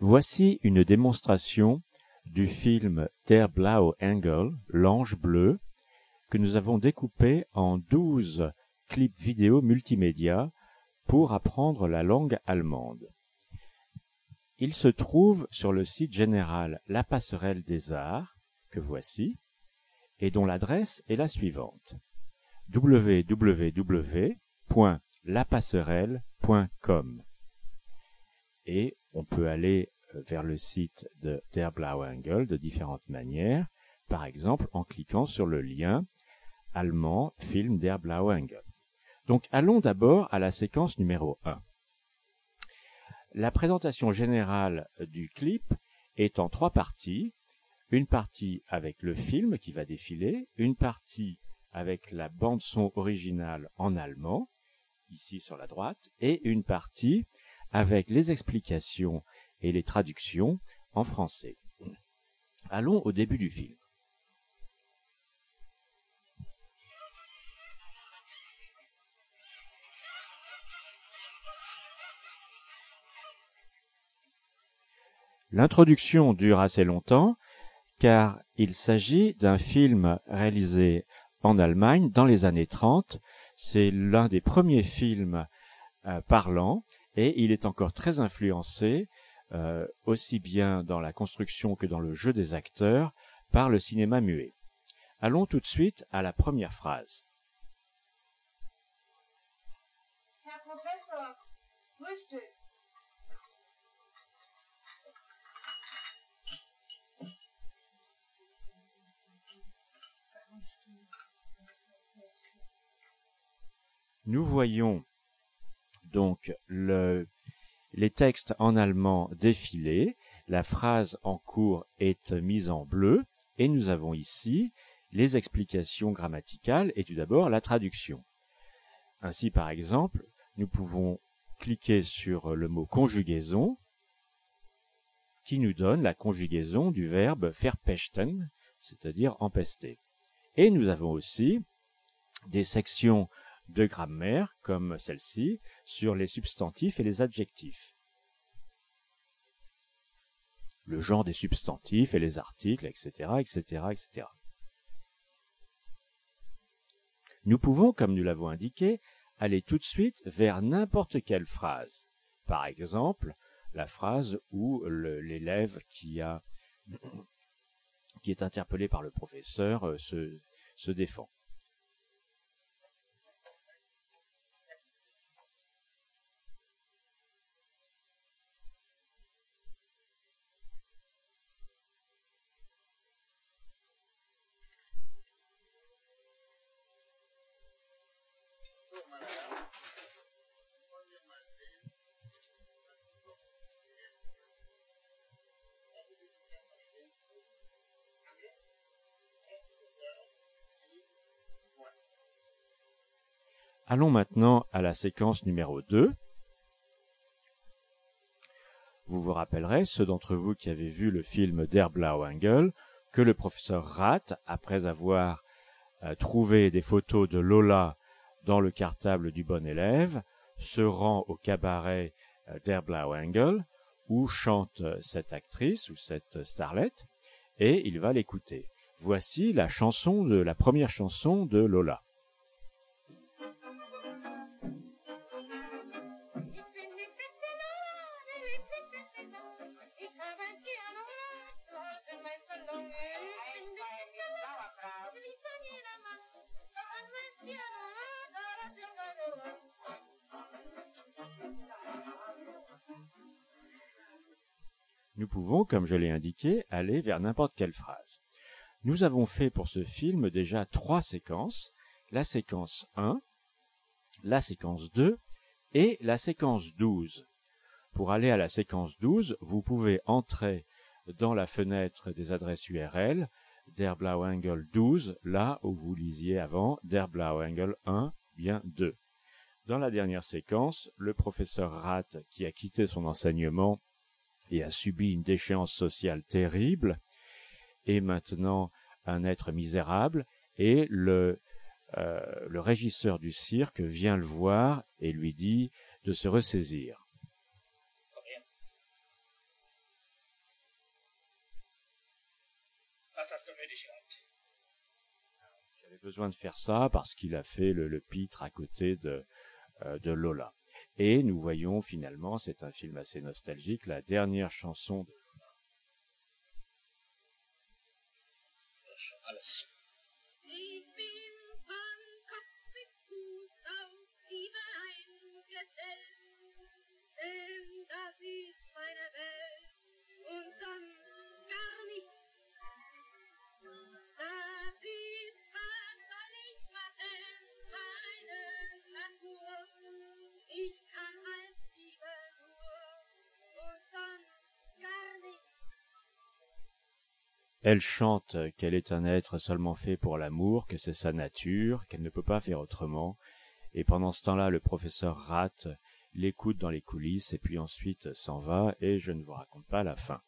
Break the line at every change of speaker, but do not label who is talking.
Voici une démonstration du film Der blaue Engel, l'ange bleu, que nous avons découpé en 12 clips vidéo multimédia pour apprendre la langue allemande. Il se trouve sur le site général La Passerelle des Arts, que voici, et dont l'adresse est la suivante: www.lapasserelle.com. Et on peut aller vers le site de Der blaue Engel de différentes manières, par exemple en cliquant sur le lien allemand film Der blaue Engel. Donc allons d'abord à la séquence numéro 1. La présentation générale du clip est en 3 parties. Une partie avec le film qui va défiler, une partie avec la bande-son originale en allemand, ici sur la droite, et une partie avec les explications et les traductions en français. Allons au début du film. L'introduction dure assez longtemps, car il s'agit d'un film réalisé en Allemagne dans les années 30. C'est l'un des premiers films parlants, et il est encore très influencé, aussi bien dans la construction que dans le jeu des acteurs, par le cinéma muet. Allons tout de suite à la première phrase.
Herr Professor, Frühstück.
Nous voyons donc les textes en allemand défiler, la phrase en cours est mise en bleu, et nous avons ici les explications grammaticales et tout d'abord la traduction. Ainsi, par exemple, nous pouvons cliquer sur le mot conjugaison, qui nous donne la conjugaison du verbe verpesten, c'est-à-dire empester. Et nous avons aussi des sections de grammaire, comme celle-ci, sur les substantifs et les adjectifs. Le genre des substantifs et les articles, etc., etc., etc. Nous pouvons, comme nous l'avons indiqué, aller tout de suite vers n'importe quelle phrase. Par exemple, la phrase où l'élève qui est interpellé par le professeur se défend. Allons maintenant à la séquence numéro 2. Vous vous rappellerez, ceux d'entre vous qui avaient vu le film Der blaue Engel, que le professeur Rath, après avoir trouvé des photos de Lola dans le cartable du bon élève, se rend au cabaret Der blaue Engel, où chante cette actrice ou cette starlette, et il va l'écouter. Voici la première chanson de Lola. Nous pouvons, comme je l'ai indiqué, aller vers n'importe quelle phrase. Nous avons fait pour ce film déjà 3 séquences, la séquence 1, la séquence 2 et la séquence 12. Pour aller à la séquence 12, vous pouvez entrer dans la fenêtre des adresses URL Der blaue Engel 12, là où vous lisiez avant Der blaue Engel 1, bien 2. Dans la dernière séquence, le professeur Rath, qui a quitté son enseignement et a subi une déchéance sociale terrible, est maintenant un être misérable, et le régisseur du cirque vient le voir et lui dit de se ressaisir.
Was hast du nötig gehabt?
J'avais besoin de faire ça parce qu'il a fait le pitre à côté de Lola. Et nous voyons finalement, c'est un film assez nostalgique, la dernière chanson de
Das ist schon alles.
Ich bin von Kopf bis Fuß auf Liebe eingestellt, denn das ist meine Welt und sonst gar nicht. Das ist, was soll ich machen, meine Natur. Ich kann halt Liebe nur und sonst gar nicht.
Elle chante qu'elle est un être seulement fait pour l'amour, que c'est sa nature, qu'elle ne peut pas faire autrement. Et pendant ce temps-là, le professeur Rat l'écoute dans les coulisses et puis ensuite s'en va et je ne vous raconte pas la fin.